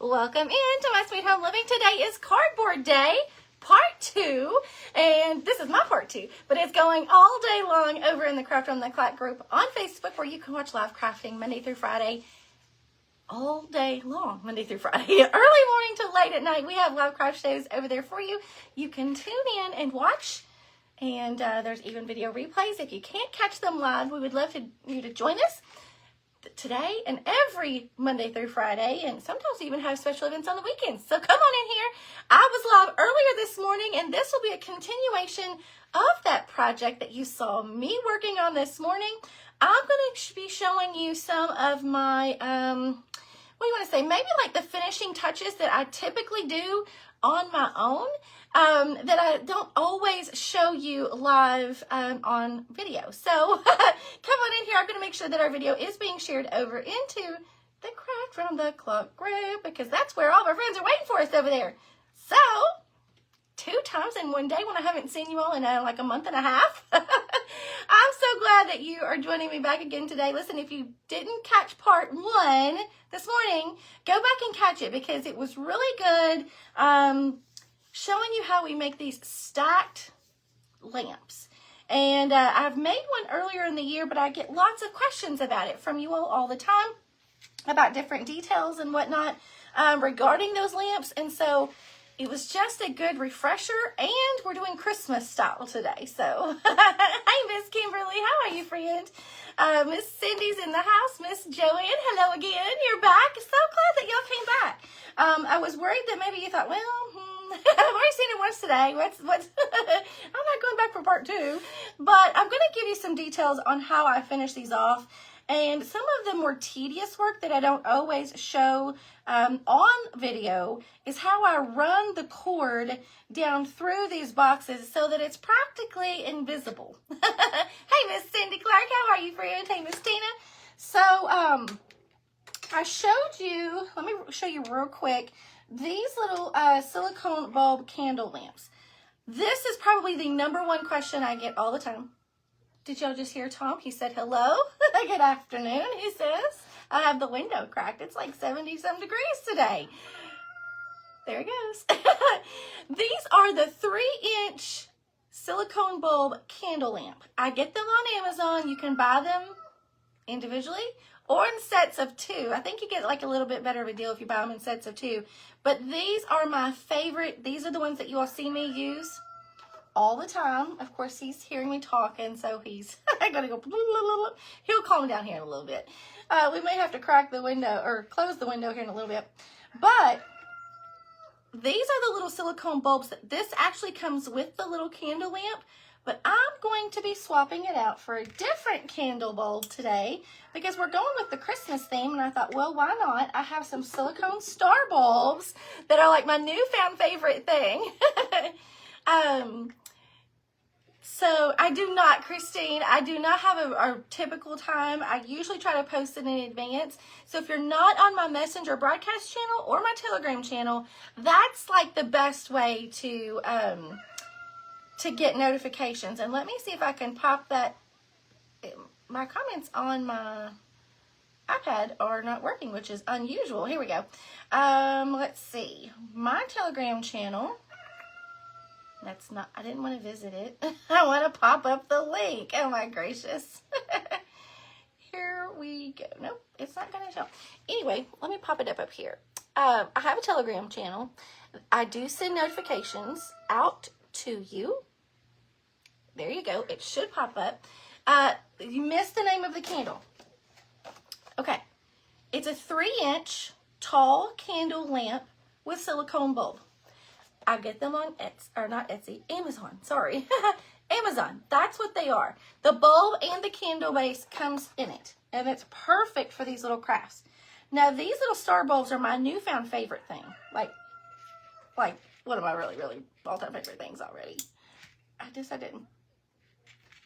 Welcome into my sweet home living. Today is cardboard day, part 2, and this is my part 2, but it's going all day long over in the Craft on the Clock group on Facebook, where you can watch live crafting Monday through Friday, all day long, Monday through Friday, early morning to late at night. We have live craft shows over there for you. You can tune in and watch, and there's even video replays. If you can't catch them live, we would love you to join us today and every Monday through Friday, and sometimes even have special events on the weekends. So come on in here. I was live earlier this morning, and this will be a continuation of that project that you saw me working on this morning. I'm going to be showing you some of my, what do you want to say, maybe like the finishing touches that I typically do on my own, that I don't always show you live on video. So come on in here. I'm going to make sure that our video is being shared over into the Craft Round the Clock group, because that's where all of our friends are waiting for us over there. So 2 times in one day when I haven't seen you all in like a month and a half. I'm so glad that you are joining me back again today. Listen, if you didn't catch part 1 this morning, go back and catch it, because it was really good. Showing you how we make these stacked lamps. And I've made one earlier in the year, but I get lots of questions about it from you all the time, about different details and whatnot regarding those lamps. And so it was just a good refresher, and we're doing Christmas style today. So, hey, Miss Kimberly, how are you, friend? Miss Cindy's in the house. Miss Joanne, hello again. You're back. So glad that y'all came back. I was worried that maybe you thought, well, I've already seen it once today. What's I'm not going back for part 2, but I'm going to give you some details on how I finish these off. And some of the more tedious work that I don't always show on video is how I run the cord down through these boxes so that it's practically invisible. Hey, Miss Cindy Clark, how are you, friend? Hey, Miss Tina. So I showed you, let me show you real quick, these little silicone bulb candle lamps. This is probably the #1 question I get all the time. Did y'all just hear Tom? He said hello. Good afternoon, he says. I have the window cracked. It's like 70-some degrees today. There he goes. These are the 3-inch silicone bulb candle lamp. I get them on Amazon. You can buy them individually or in sets of 2. I think you get like a little bit better of a deal if you buy them in sets of 2. But these are my favorite. These are the ones that you all see me use all the time. Of course, he's hearing me talking, so he's gonna go. He'll calm down here in a little bit. We may have to crack the window or close the window here in a little bit. But these are the little silicone bulbs. This actually comes with the little candle lamp, but I'm going to be swapping it out for a different candle bulb today, because we're going with the Christmas theme, and I thought, well, why not? I have some silicone star bulbs that are like my newfound favorite thing. So I do not, Christine, I do not have a typical time. I usually try to post it in advance. So if you're not on my Messenger broadcast channel or my Telegram channel, that's like the best way to get notifications. And let me see if I can pop that. My comments on my iPad are not working, which is unusual. Here we go. Let's see. My Telegram channel. That's not, I didn't want to visit it. I want to pop up the link. Oh my gracious. Here we go. Nope, it's not going to show. Anyway, let me pop it up here. I have a Telegram channel. I do send notifications out to you. There you go. It should pop up. You missed the name of the candle. Okay. It's a 3-inch tall candle lamp with silicone bulb. I get them on Amazon, sorry. Amazon, that's what they are. The bulb and the candle base comes in it, and it's perfect for these little crafts. Now, these little star bulbs are my newfound favorite thing. Like one of my really, really all-time favorite things already. I didn't.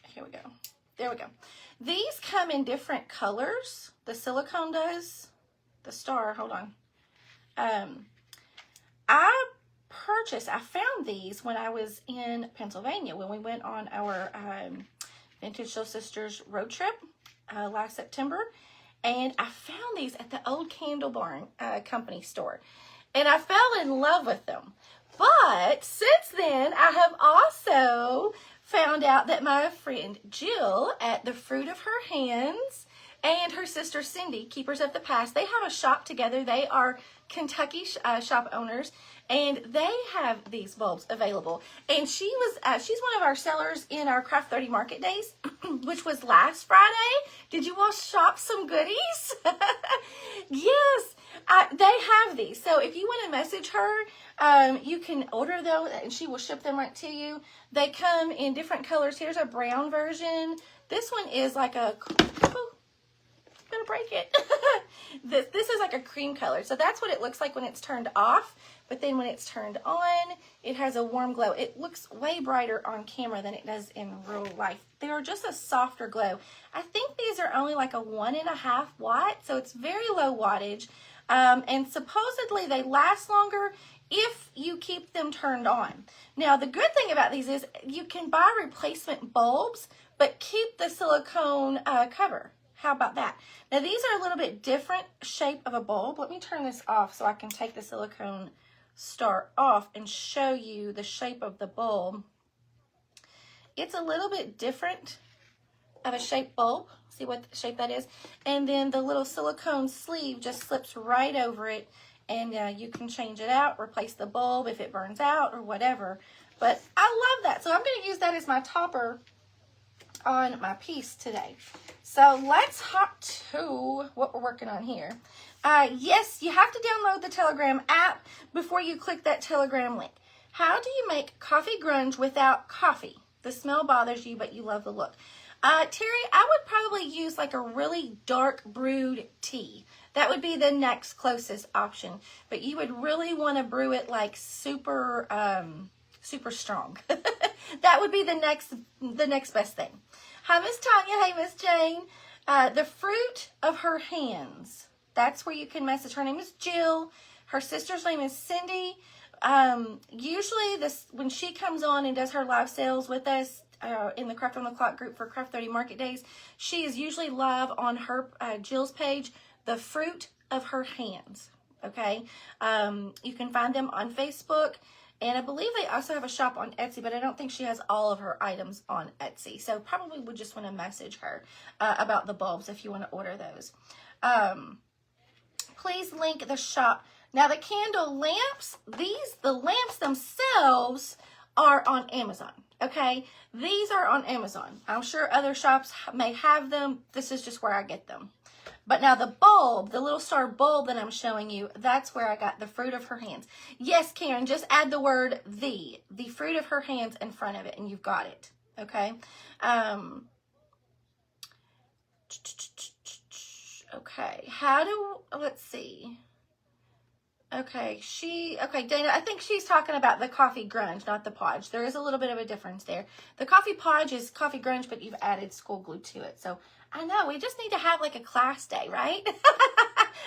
Here we go. There we go. These come in different colors. The silicone does. The star, hold on. I found these when I was in Pennsylvania, when we went on our Vintage Soul Sisters road trip last September. and I found these at the old Candle Barn company store, and I fell in love with them. But since then, I have also found out that my friend Jill at the Fruit of Her Hands and her sister Cindy, Keepers of the Past, they have a shop together. They are Kentucky shop owners, and they have these bulbs available. And she's one of our sellers in our Craft 30 Market Days, which was last Friday. Did you all shop some goodies? Yes, they have these. So if you want to message her, you can order those, and she will ship them right to you. They come in different colors. Here's a brown version. This one is like a... gonna break it. This is like a cream color. So that's what it looks like when it's turned off. But then when it's turned on, it has a warm glow. It looks way brighter on camera than it does in real life. They're just a softer glow. I think these are only like a 1.5 watt. So it's very low wattage. And supposedly they last longer if you keep them turned on. Now, the good thing about these is you can buy replacement bulbs, but keep the silicone cover. How about that? Now, these are a little bit different shape of a bulb. Let me turn this off so I can take the silicone star off and show you the shape of the bulb. It's a little bit different of a shaped bulb. See what shape that is? And then the little silicone sleeve just slips right over it, and you can change it out, replace the bulb if it burns out or whatever. But I love that. So I'm going to use that as my topper on my piece today. So let's hop to what we're working on here. Yes, you have to download the Telegram app before you click that Telegram link. How do you make coffee grunge without coffee? The smell bothers you, but you love the look. Terry, I would probably use like a really dark brewed tea. That would be the next closest option. But you would really want to brew it like super strong. That would be the next best thing. Hi, Miss Tanya. Hey, Miss Jane. The Fruit of Her Hands. That's where you can message. Her name is Jill. Her sister's name is Cindy. Usually when she comes on and does her live sales with us in the Craft on the Clock group for Craft 30 Market Days, she is usually live on her Jill's page, The Fruit of Her Hands. Okay? You can find them on Facebook. And I believe they also have a shop on Etsy, but I don't think she has all of her items on Etsy. So probably would just want to message her about the bulbs if you want to order those. Please link the shop. Now the candle lamps, the lamps themselves are on Amazon. Okay, these are on Amazon. I'm sure other shops may have them. This is just where I get them. But now the bulb, the little star bulb that I'm showing you, that's where I got the Fruit of Her Hands. Yes, Karen, just add the word the Fruit of Her Hands in front of it, and you've got it. Okay. Okay. Let's see. Okay, Dana, I think she's talking about the coffee grunge, not the podge. There is a little bit of a difference there. The coffee podge is coffee grunge, but you've added school glue to it. So I know, we just need to have like a class day, right?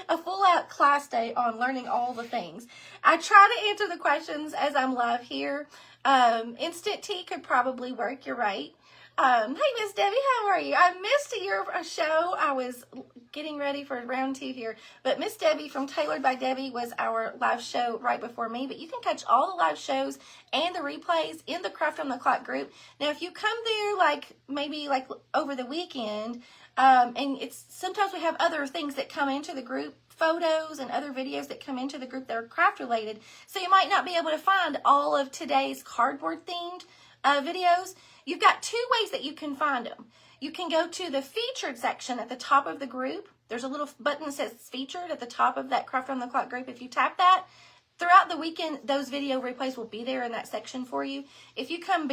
A full out class day on learning all the things. I try to answer the questions as I'm live here. Instant tea could probably work, you're right. Hey, Miss Debbie, how are you? I missed your show. I was getting ready for round 2 here. But Miss Debbie from Tailored by Debbie was our live show right before me. But you can catch all the live shows and the replays in the Craft on the Clock group. Now, if you come there maybe over the weekend, and sometimes we have other things that come into the group, photos and other videos that come into the group that are craft related. So you might not be able to find all of today's cardboard themed videos. You've got 2 ways that you can find them. You can go to the featured section at the top of the group. There's a little button that says featured at the top of that Craft on the Clock group. If you tap that, throughout the weekend, those video replays will be there in that section for you. If you come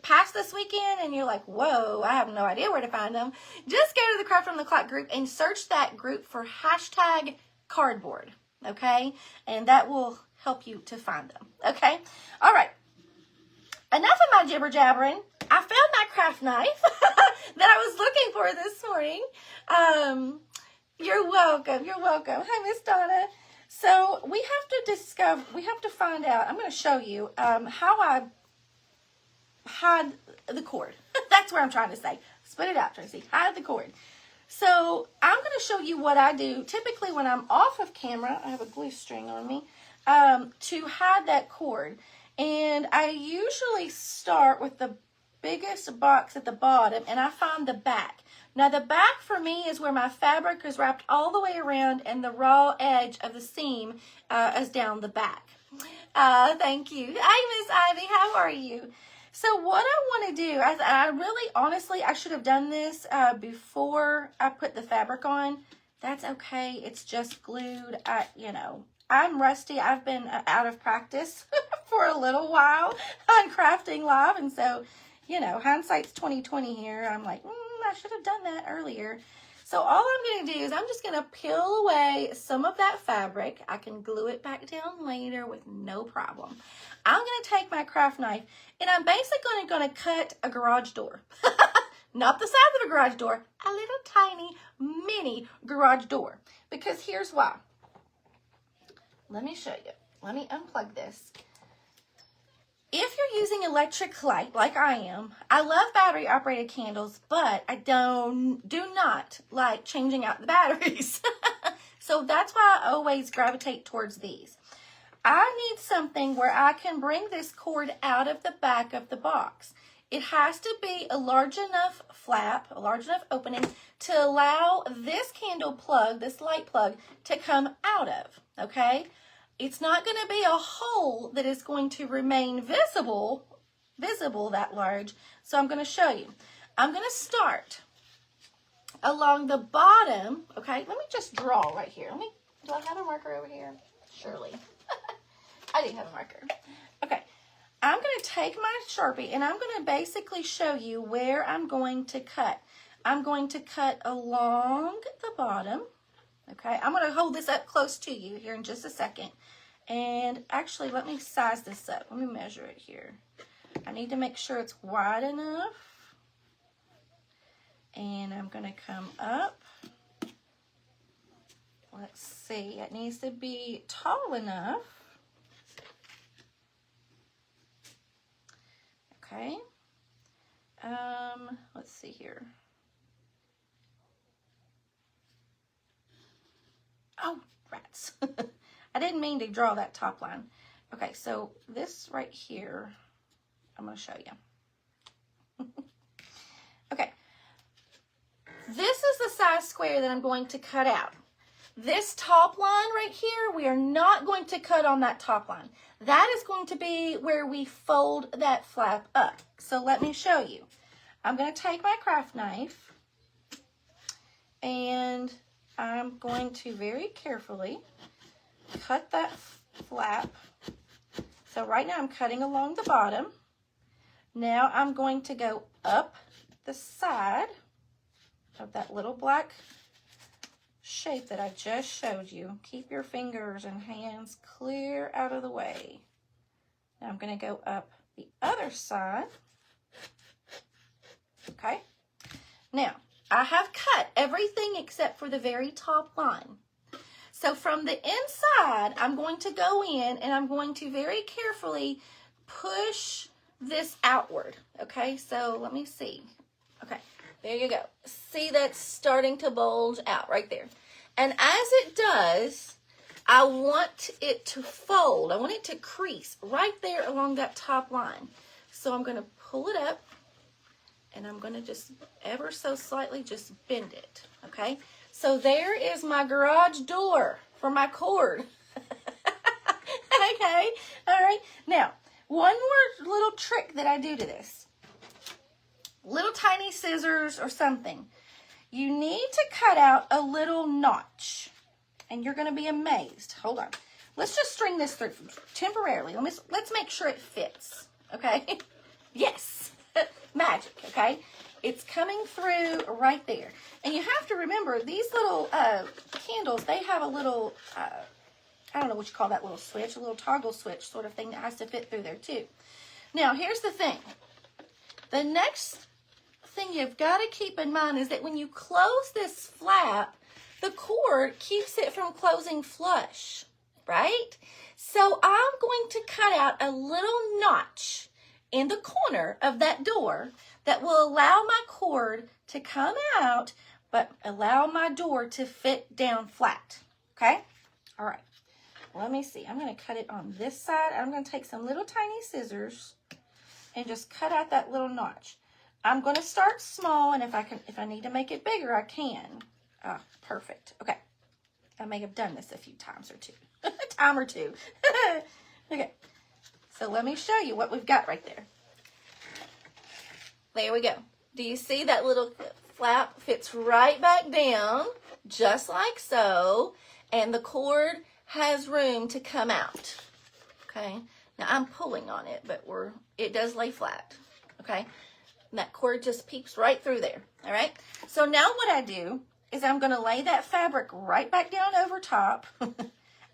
past this weekend and you're like, whoa, I have no idea where to find them, just go to the Craft on the Clock group and search that group for #cardboard, okay? And that will help you to find them, okay? All right. Enough of my jibber jabbering. I found my craft knife that I was looking for this morning. You're welcome. You're welcome. Hi, Miss Donna. So we have to find out. I'm going to show you how I hide the cord. That's what I'm trying to say. Spit it out, Tracy. Hide the cord. So I'm going to show you what I do. Typically when I'm off of camera, I have a glue string on me, to hide that cord. And I usually start with the biggest box at the bottom, and I find the back. Now the back for me is where my fabric is wrapped all the way around and the raw edge of the seam is down the back. Thank you. Hi, Miss Ivy. How are you? So what I want to do, I really, honestly, I should have done this before I put the fabric on. That's okay. It's just glued. I'm rusty. I've been out of practice for a little while on Crafting Live. And so, hindsight's 20/20 here. I'm like, I should have done that earlier. So all I'm going to do is I'm just going to peel away some of that fabric. I can glue it back down later with no problem. I'm going to take my craft knife and I'm basically going to cut a garage door. Not the size of a garage door, a little tiny mini garage door. Because here's why. Let me show you. Let me unplug this. If you're using electric light like I am, I love battery operated candles, but I do not like changing out the batteries. So that's why I always gravitate towards these. I need something where I can bring this cord out of the back of the box. It has to be a large enough flap, a large enough opening to allow this candle plug, this light plug, to come out of, okay? It's not going to be a hole that is going to remain visible that large. So I'm going to show you. I'm going to start along the bottom. Okay, let me just draw right here. Do I have a marker over here? Surely. I do have a marker. Okay, I'm going to take my Sharpie and I'm going to basically show you where I'm going to cut. I'm going to cut along the bottom. Okay, I'm going to hold this up close to you here in just a second. And actually, let me size this up. Let me measure it here. I need to make sure it's wide enough. And I'm going to come up. Let's see, it needs to be tall enough. Okay. Let's see here. Oh, rats. I didn't mean to draw that top line. Okay, so this right here, I'm going to show you. Okay. This is the size square that I'm going to cut out. This top line right here, we are not going to cut on that top line. That is going to be where we fold that flap up. So let me show you. I'm going to take my craft knife and I'm going to very carefully cut that flap. So right now I'm cutting along the bottom. Now I'm going to go up the side of that little black shape that I just showed you. Keep your fingers and hands clear out of the way. Now I'm going to go up the other side. Okay. Now I have cut everything except for the very top line. So from the inside, I'm going to go in and I'm going to very carefully push this outward. Okay, so let me see. Okay, there you go. See, that's starting to bulge out right there. And as it does, I want it to fold. I want it to crease right there along that top line. So I'm going to pull it up and I'm going to just ever so slightly just bend it. Okay. So there is my garage door for my cord. Okay, all right. Now, one more little trick that I do to this. Little tiny scissors or something. You need to cut out a little notch. And you're going to be amazed. Hold on. Let's just string this through temporarily. Let's make sure it fits. Okay? Yes. Magic, okay? It's coming through right there. And you have to remember, these little candles, they have a little, I don't know what you call that little switch, a little toggle switch sort of thing that has to fit through there too. Now, here's the thing. The next thing you've got to keep in mind is that when you close this flap, the cord keeps it from closing flush, right? So I'm going to cut out a little notch in the corner of that door that will allow my cord to come out but allow my door to fit down flat, okay? All right, let me see. I'm going to cut it on this side. I'm going to take some little tiny scissors and just cut out that little notch. I'm going to start small, and if I need to make it bigger, I can. Ah, perfect. Okay. I may have done this a few times or two. Time or two. Okay. So let me show you what we've got right there. There we go. Do you see that little flap fits right back down, just like so, and the cord has room to come out. Okay. Now I'm pulling on it, but it does lay flat. Okay. And that cord just peeps right through there. All right. So now what I do is I'm going to lay that fabric right back down over top.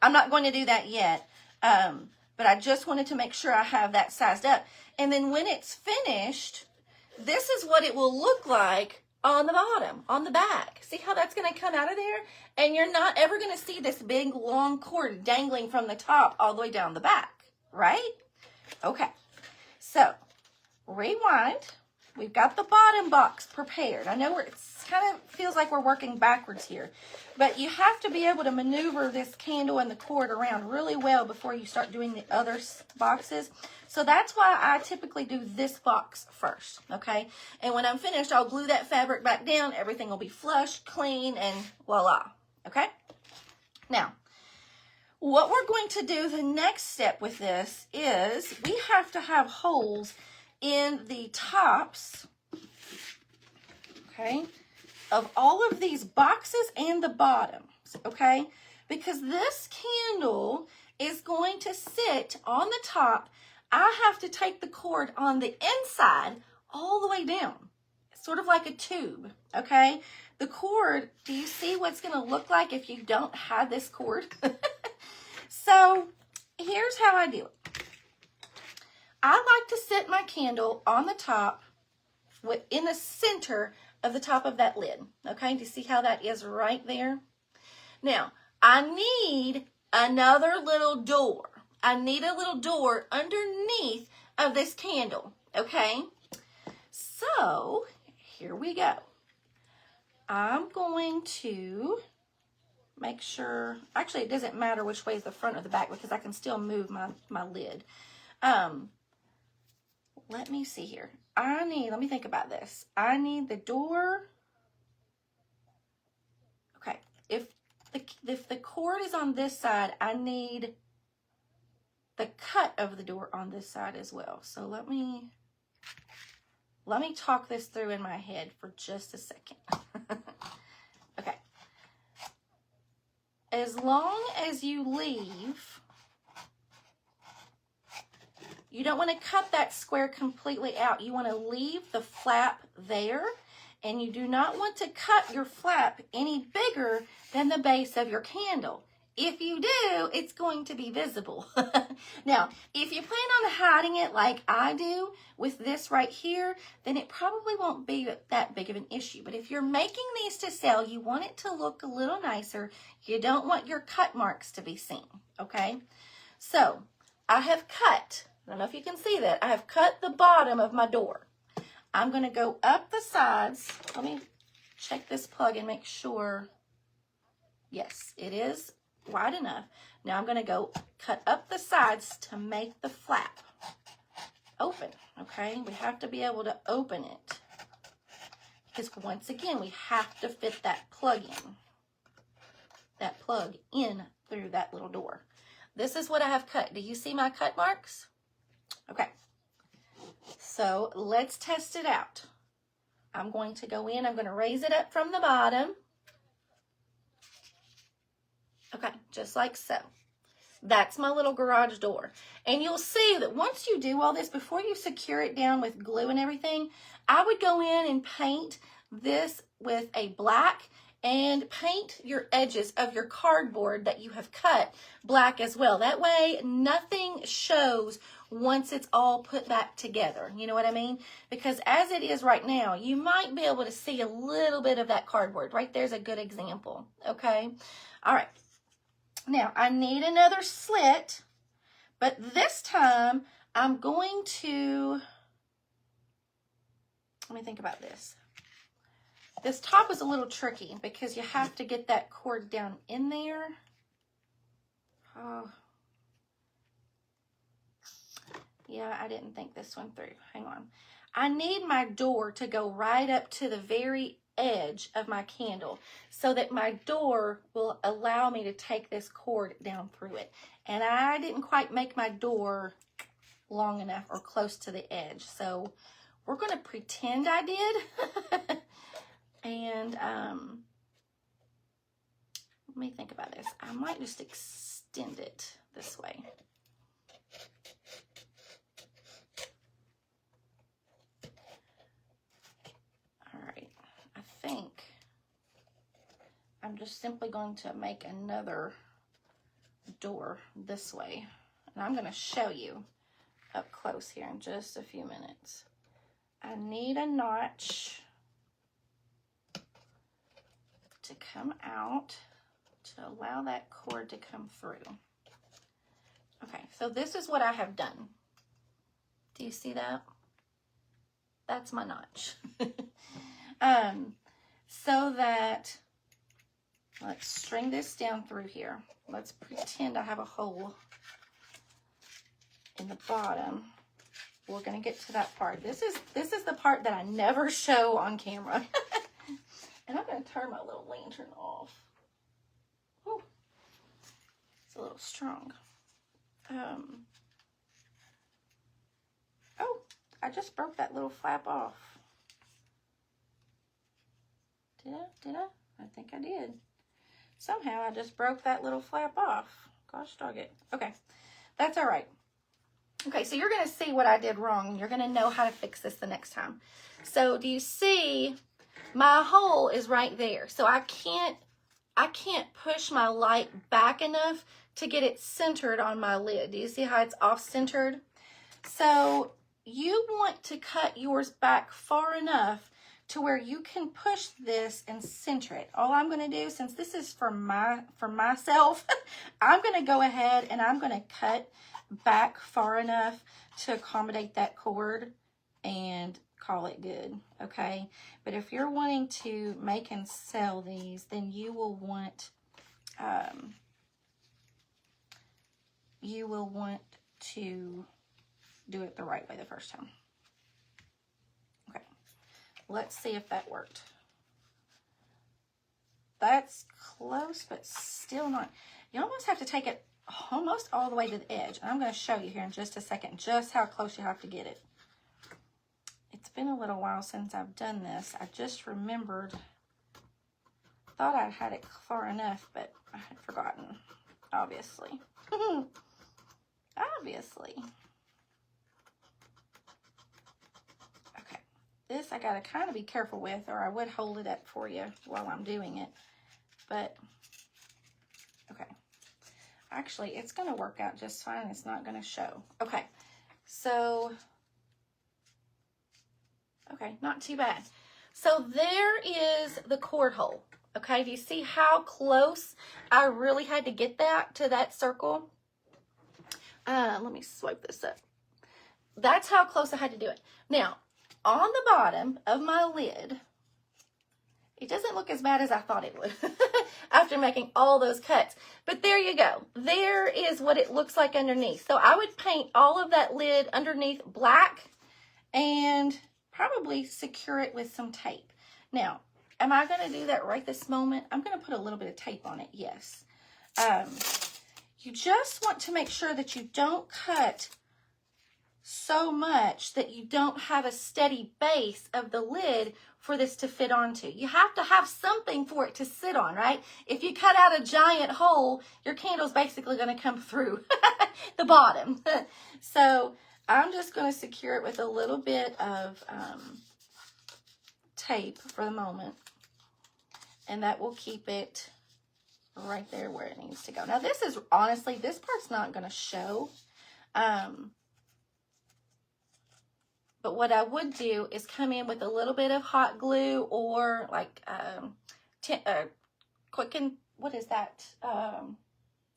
I'm not going to do that yet, but I just wanted to make sure I have that sized up. And then when it's finished, this is what it will look like on the bottom, on the back. See how that's going to come out of there? And you're not ever going to see this big long cord dangling from the top all the way down the back, right? Okay, so rewind. We've got the bottom box prepared. I know it kind of feels like we're working backwards here, but you have to be able to maneuver this candle and the cord around really well before you start doing the other boxes. So that's why I typically do this box first, okay? And when I'm finished, I'll glue that fabric back down. Everything will be flush, clean, and voila, okay? Now, what we're going to do, the next step with this is we have to have holes in the tops, okay, of all of these boxes and the bottoms, okay? Because this candle is going to sit on the top. I have to take the cord on the inside all the way down. It's sort of like a tube, okay? The cord, do you see what it's going to look like if you don't have this cord? So here's how I do it. I like to sit my candle on the top, in the center of the top of that lid. Okay, do you see how that is right there? Now, I need another little door. I need a little door underneath of this candle. Okay, so here we go. I'm going to make sure, actually it doesn't matter which way is the front or the back because I can still move my lid. Let me see here. Let me think about this. I need the door. Okay. If the cord is on this side, I need the cut of the door on this side as well. So let me talk this through in my head for just a second. Okay. As long as you leave, you don't want to cut that square completely out. You want to leave the flap there, and you do not want to cut your flap any bigger than the base of your candle. If you do, it's going to be visible. Now, if you plan on hiding it like I do with this right here, then it probably won't be that big of an issue. But if you're making these to sell, you want it to look a little nicer. You don't want your cut marks to be seen, okay? So, I have cut, I don't know if you can see that, I have cut the bottom of my door. I'm going to go up the sides. Let me check this plug and make sure. Yes, it is wide enough. Now I'm going to go cut up the sides to make the flap open, okay? We have to be able to open it because once again, we have to fit that plug in through that little door. This is what I have cut. Do you see my cut marks? Okay. So let's test it out. I'm going to go in, I'm going to raise it up from the bottom. Okay, just like so. That's my little garage door. And you'll see that once you do all this, before you secure it down with glue and everything, I would go in and paint this with a black and paint your edges of your cardboard that you have cut black as well. That way, nothing shows once it's all put back together. You know what I mean? Because as it is right now, you might be able to see a little bit of that cardboard. Right there's a good example. Okay? All right. Now, I need another slit, but this time I'm going to, let me think about this. This top is a little tricky because you have to get that cord down in there. Oh. Yeah, I didn't think this one through. Hang on. I need my door to go right up to the very edge of my candle so that my door will allow me to take this cord down through it. And I didn't quite make my door long enough or close to the edge. So we're going to pretend I did. And let me think about this. I might just extend it this way. All right, I think I'm just simply going to make another door this way. And I'm going to show you up close here in just a few minutes. I need a notch to come out to allow that cord to come through. Okay, so this is what I have done. Do you see that? That's my notch. So that, let's string this down through here. Let's pretend I have a hole in the bottom. We're gonna get to that part. This is the part that I never show on camera. And I'm gonna turn my little lantern off. Whew. It's a little strong. Oh, I just broke that little flap off. Did I? I think I did. Somehow I just broke that little flap off. Gosh dog it. Okay, that's all right. Okay, so you're going to see what I did wrong. You're going to know how to fix this the next time. So do you see my hole is right there? So I can't push my light back enough to get it centered on my lid. Do you see how it's off-centered? So you want to cut yours back far enough to where you can push this and center it. All I'm going to do, since this is for myself, I'm going to go ahead and I'm going to cut back far enough to accommodate that cord and call it good, okay? But if you're wanting to make and sell these, then you will want to do it the right way the first time. Okay, let's see if that worked. That's close, but still not. You almost have to take it almost all the way to the edge. And I'm going to show you here in just a second just how close you have to get it. It's been a little while since I've done this. I just remembered, thought I had it far enough, but I had forgotten, obviously. Obviously. Okay, this I got to kind of be careful with, or I would hold it up for you while I'm doing it. But, okay. Actually, it's going to work out just fine. It's not going to show. Okay, so, okay, not too bad. So there is the cord hole. Okay, do you see how close I really had to get that to that circle? Let me swipe this up. That's how close I had to do it. Now, on the bottom of my lid, it doesn't look as bad as I thought it would after making all those cuts. But there you go. There is what it looks like underneath. So I would paint all of that lid underneath black and probably secure it with some tape. Now, am I going to do that right this moment? I'm going to put a little bit of tape on it, yes. You just want to make sure that you don't cut so much that you don't have a steady base of the lid for this to fit onto. You have to have something for it to sit on, right? If you cut out a giant hole, your candle's basically going to come through the bottom. So I'm just going to secure it with a little bit of tape for the moment, and that will keep it right there where it needs to go. Now this is, honestly, this part's not going to show. But what I would do is come in with a little bit of hot glue or like quicken, what is that?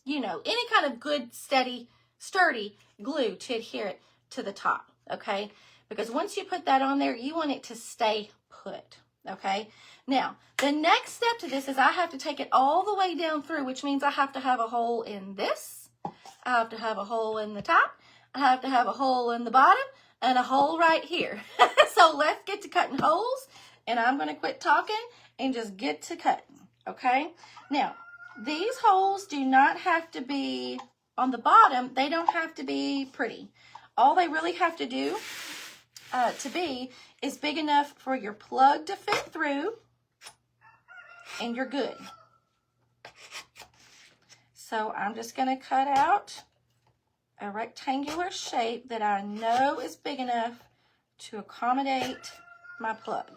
You know, any kind of good, steady, sturdy glue to adhere it to the top, okay? Because once you put that on there, you want it to stay put, okay? Now, the next step to this is I have to take it all the way down through, which means I have to have a hole in this. I have to have a hole in the top. I have to have a hole in the bottom and a hole right here. So let's get to cutting holes, and I'm going to quit talking and just get to cutting, okay? Now, these holes do not have to be on the bottom. They don't have to be pretty. All they really have to do is big enough for your plug to fit through, and you're good. So I'm just going to cut out a rectangular shape that I know is big enough to accommodate my plug.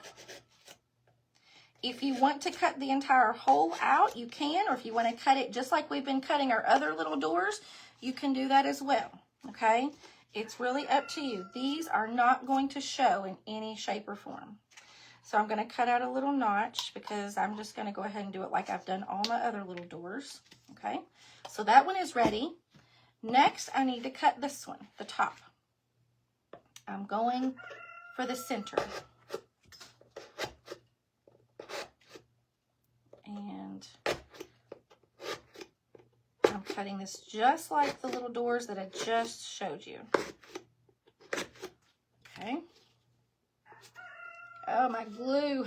If you want to cut the entire hole out, you can, or if you want to cut it just like we've been cutting our other little doors, you can do that as well, okay? It's really up to you. These are not going to show in any shape or form. So I'm going to cut out a little notch because I'm just going to go ahead and do it like I've done all my other little doors, okay? So that one is ready. Next, I need to cut this one, the top. I'm going for the center. And I'm cutting this just like the little doors that I just showed you. Okay. Oh, my glue.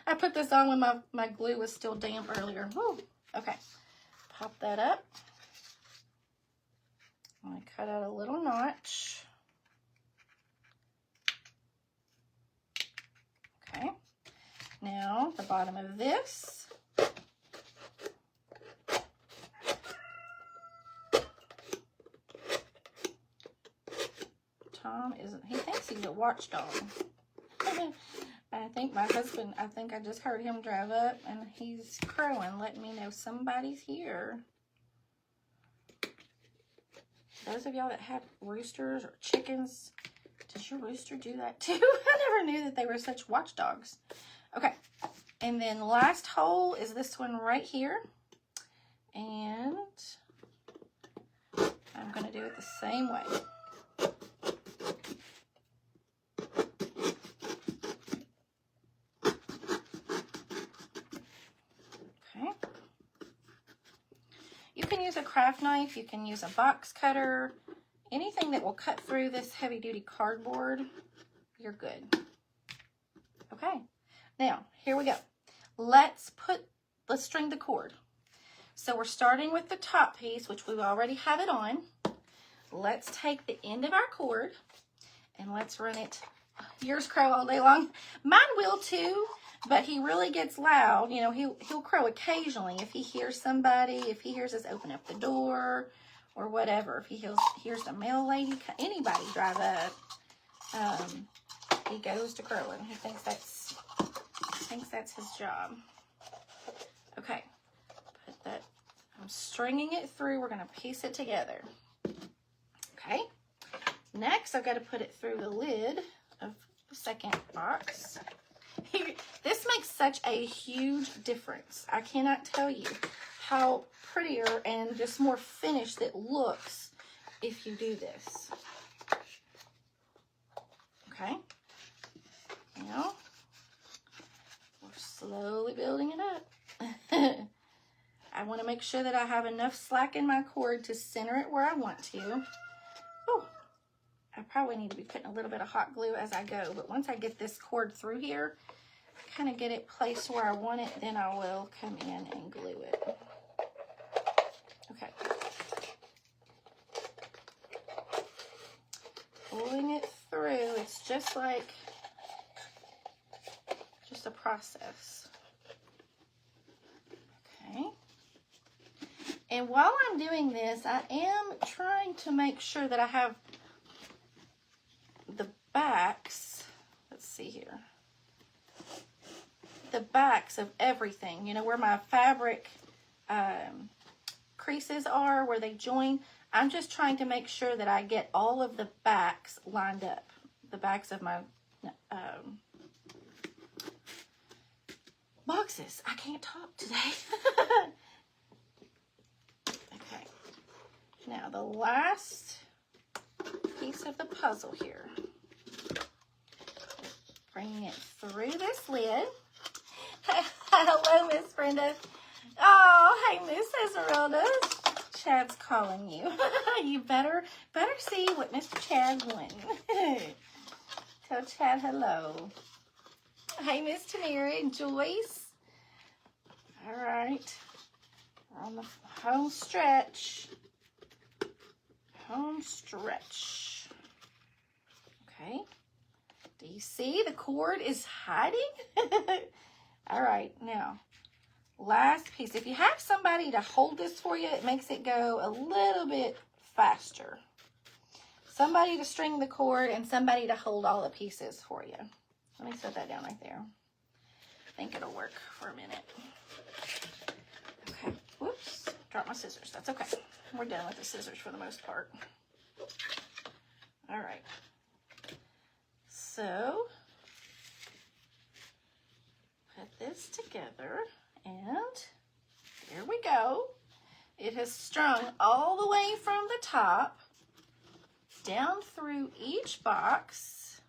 I put this on when my glue was still damp earlier. Woo. Okay. Pop that up. I'm going to cut out a little notch. Okay. Now, the bottom of this. Tom isn't, he thinks he's a watchdog. I think my husband, I just heard him drive up and he's crowing, letting me know somebody's here. Those of y'all that have roosters or chickens, does your rooster do that too? I never knew that they were such watchdogs. Okay, and then the last hole is this one right here. And I'm going to do it the same way. Okay. You can use a craft knife, you can use a box cutter, anything that will cut through this heavy-duty cardboard, you're good. Okay, now here we go. Let's string the cord. So we're starting with the top piece, which we already have it on. Let's take the end of our cord and let's run it. Yours crow all day long. Mine will too, but he really gets loud. You know, he'll crow occasionally if he hears somebody, if he hears us open up the door or whatever. If he hears the mail lady, anybody drive up, he goes to crowing. He thinks that's his job. Okay, put that. I'm stringing it through. We're going to piece it together. Okay. Next, I've got to put it through the lid of the second box. This makes such a huge difference. I cannot tell you how prettier and just more finished it looks if you do this. Okay. Now, we're slowly building it up. I want to make sure that I have enough slack in my cord to center it where I want to. Oh, I probably need to be putting a little bit of hot glue as I go, but once I get this cord through here, kind of get it placed where I want it, then I will come in and glue it. Okay. Pulling it through, it's just a process. Okay. And while I'm doing this, I am trying to make sure that I have the backs, let's see here, the backs of everything, you know, where my fabric creases are, where they join. I'm just trying to make sure that I get all of the backs lined up, the backs of my boxes. I can't talk today. Okay, now the last piece of the puzzle here. Bringing it through this lid. Hello, Miss Brenda. Oh, hey, Miss Esmeralda. Chad's calling you. You better see what Mr. Chad's wanting. Tell Chad hello. Hey, Miss Tamara and Joyce. All right. We're on the home stretch. Home stretch. Okay. Do you see the cord is hiding? All right, now, last piece. If you have somebody to hold this for you, it makes it go a little bit faster. Somebody to string the cord and somebody to hold all the pieces for you. Let me set that down right there. I think it'll work for a minute. Okay, whoops, dropped my scissors. That's okay. We're done with the scissors for the most part. All right. So, put this together, and here we go. It has strung all the way from the top down through each box.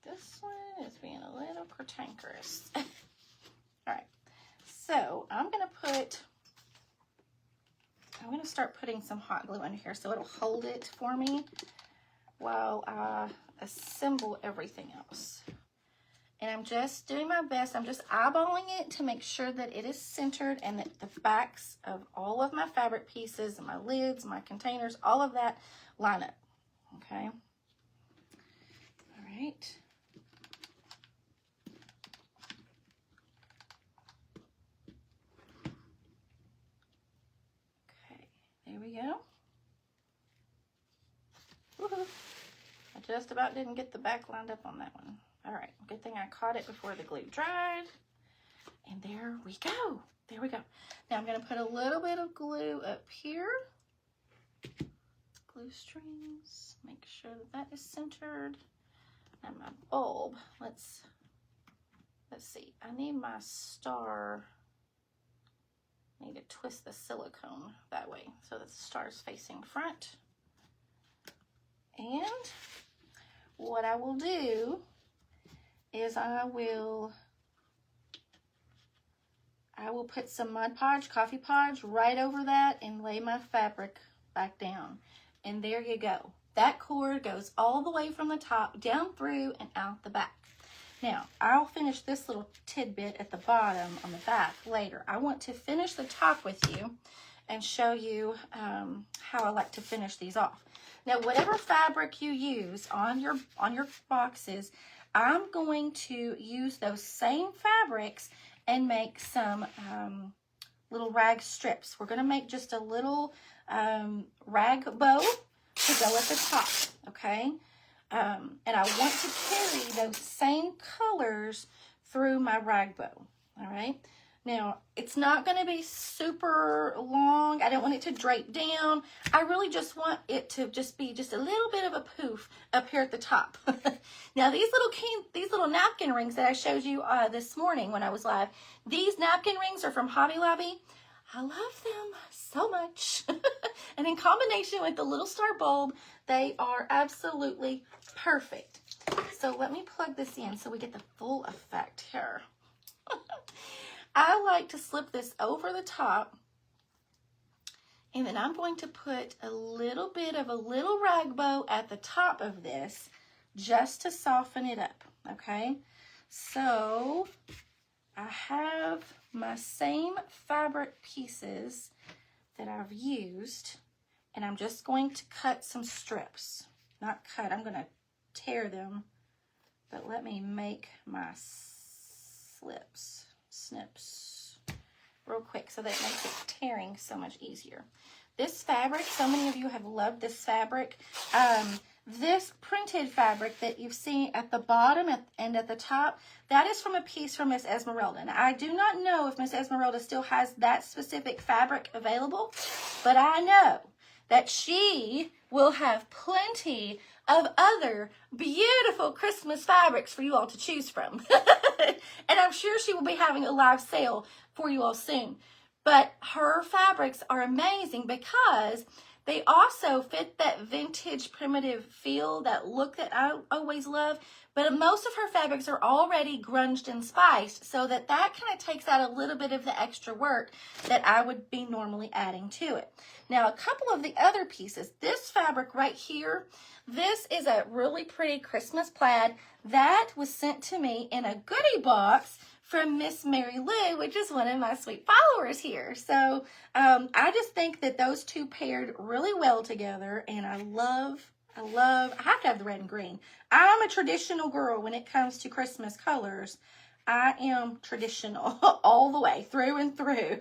This one is being a little cantankerous. All right, so I'm going to start putting some hot glue under here so it'll hold it for me while I assemble everything else. And I'm just doing my best. I'm just eyeballing it to make sure that it is centered and that the backs of all of my fabric pieces and my lids, my containers, all of that line up. Okay. All right. Okay, there we go. Woohoo. I just about didn't get the back lined up on that one. All right, good thing I caught it before the glue dried. And there we go. There we go. Now I'm going to put a little bit of glue up here. Glue strings. Make sure that that is centered. And my bulb. Let's see. I need my star. I need to twist the silicone that way so that the star is facing front. And what I will do is I will put some Mod Podge, Coffee Podge right over that and lay my fabric back down. And there you go. That cord goes all the way from the top down through and out the back. Now, I'll finish this little tidbit at the bottom on the back later. I want to finish the top with you and show you how I like to finish these off. Now, whatever fabric you use on your boxes, I'm going to use those same fabrics and make some little rag strips. We're going to make just a little rag bow to go at the top, okay? And I want to carry those same colors through my rag bow, all right? Now, it's not going to be super long. I don't want it to drape down. I really just want it to just be just a little bit of a poof up here at the top. Now, these little napkin rings that I showed you this morning when I was live, these napkin rings are from Hobby Lobby. I love them so much. And in combination with the little star bulb, they are absolutely perfect. So let me plug this in so we get the full effect here. I like to slip this over the top, and then I'm going to put a little bit of a little rag bow at the top of this just to soften it up, okay? So I have my same fabric pieces that I've used, and I'm just going to cut some strips. Not cut, I'm going to tear them, but let me make my snips real quick so that it makes it tearing so much easier. This fabric, so many of you have loved this fabric. This printed fabric that you've seen at the bottom and at the top, that is from a piece from Miss Esmeralda. And I do not know if Miss Esmeralda still has that specific fabric available, but I know that she will have plenty of other beautiful Christmas fabrics for you all to choose from. And I'm sure she will be having a live sale for you all soon. But her fabrics are amazing because They also fit that vintage primitive feel, that look that I always love, but most of her fabrics are already grunged and spiced, so that kind of takes out a little bit of the extra work that I would be normally adding to it. Now, a couple of the other pieces, this fabric right here, this is a really pretty Christmas plaid that was sent to me in a goodie box from Miss Mary Lou, which is one of my sweet followers here. So I just think that those two paired really well together, and I have to have the red and green. I'm a traditional girl when it comes to Christmas colors. I am traditional all the way, through and through.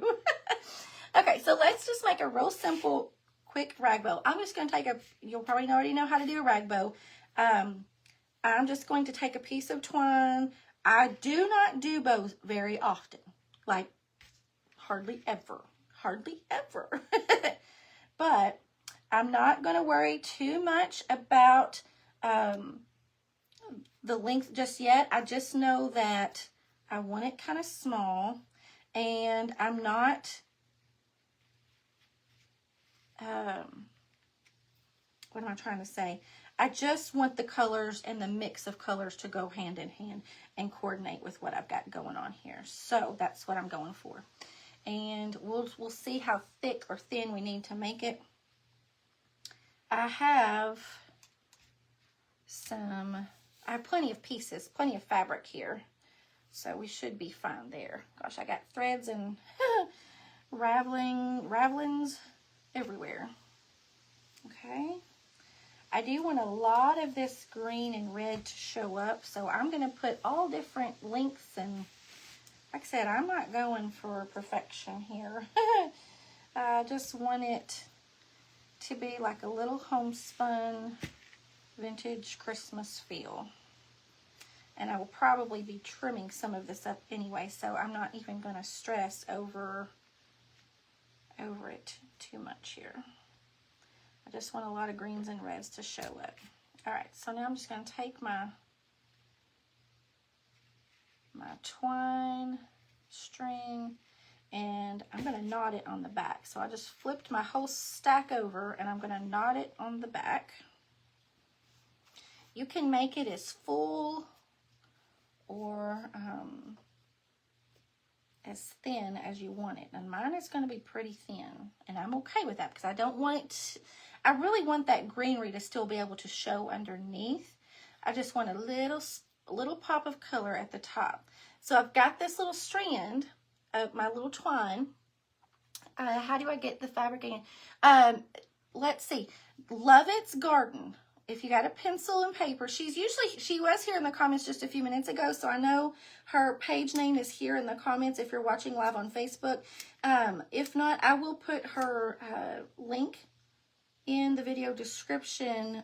Okay, so let's just make a real simple, quick rag bow. I'm just going to take you'll probably already know how to do a rag bow. I'm just going to take a piece of twine. I do not do bows very often, like hardly ever. But I'm not going to worry too much about the length just yet. I just know that I want it kind of small, and I'm not, what am I trying to say? I just want the colors and the mix of colors to go hand in hand and coordinate with what I've got going on here. So that's what I'm going for. And we'll see how thick or thin we need to make it. I have plenty of pieces, plenty of fabric here. So we should be fine there. Gosh, I got threads and ravelings everywhere. Okay. I do want a lot of this green and red to show up, so I'm going to put all different lengths, and like I said, I'm not going for perfection here. I just want it to be like a little homespun vintage Christmas feel. And I will probably be trimming some of this up anyway, so I'm not even going to stress over it too much here. I just want a lot of greens and reds to show up. All right, so now I'm just going to take my twine string, and I'm going to knot it on the back. So I just flipped my whole stack over, and I'm going to knot it on the back. You can make it as full or as thin as you want it. And mine is going to be pretty thin, and I'm okay with that because I don't want it I really want that greenery to still be able to show underneath. I just want a little pop of color at the top. So I've got this little strand of my little twine. How do I get the fabric in? Let's see. Lovett's Garden. If you got a pencil and paper, she was here in the comments just a few minutes ago, so I know her page name is here in the comments if you're watching live on Facebook. If not, I will put her link in the video description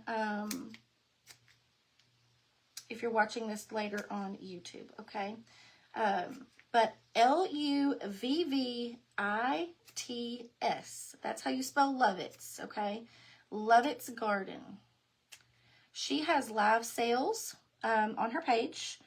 if you're watching this later on YouTube, okay? But Luvvits, that's how you spell Lovett's, okay? Lovett's Garden. She has live sales on her page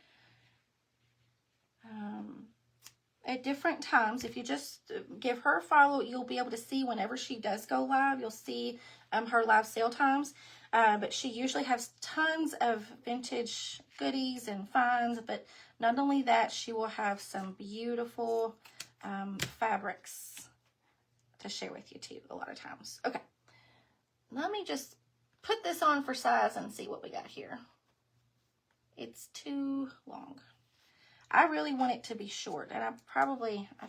at different times. If you just give her a follow, you'll be able to see whenever she does go live. You'll see her live sale times. But she usually has tons of vintage goodies and finds. But not only that, she will have some beautiful fabrics to share with you too a lot of times. Okay, let me just put this on for size and see what we got here. It's too long. I really want it to be short, and I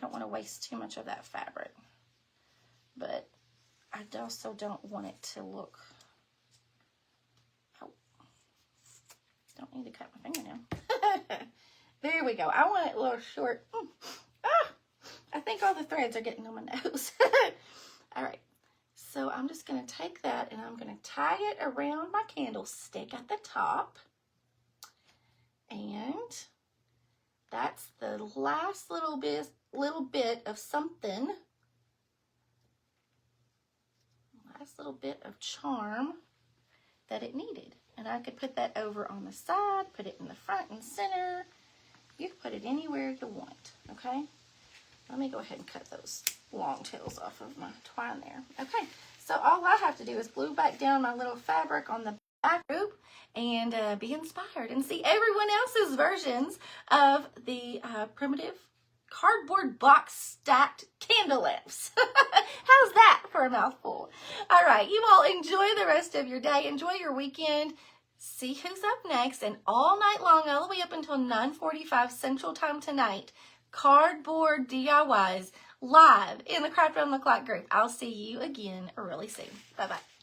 don't want to waste too much of that fabric, but I also don't want it to look, don't need to cut my fingernail. There we go. I want it a little short. I think all the threads are getting on my nose. All right. So I'm just going to take that and I'm going to tie it around my candlestick at the top. And that's the last little bit of something. Last little bit of charm that it needed. And I could put that over on the side, put it in the front and center. You can put it anywhere you want, okay? Let me go ahead and cut those long tails off of my twine there. Okay, so all I have have to do is glue back down my little fabric on the back group and be inspired and see everyone else's versions of the primitive cardboard box stacked candle lamps. How's that for a mouthful? All right, you all enjoy the rest of your day. Enjoy your weekend. See who's up next. And all night long, all the way up until 9:45 Central Time tonight, cardboard DIYs live in the Craft Around the Clock group. I'll see you again really soon. Bye-bye.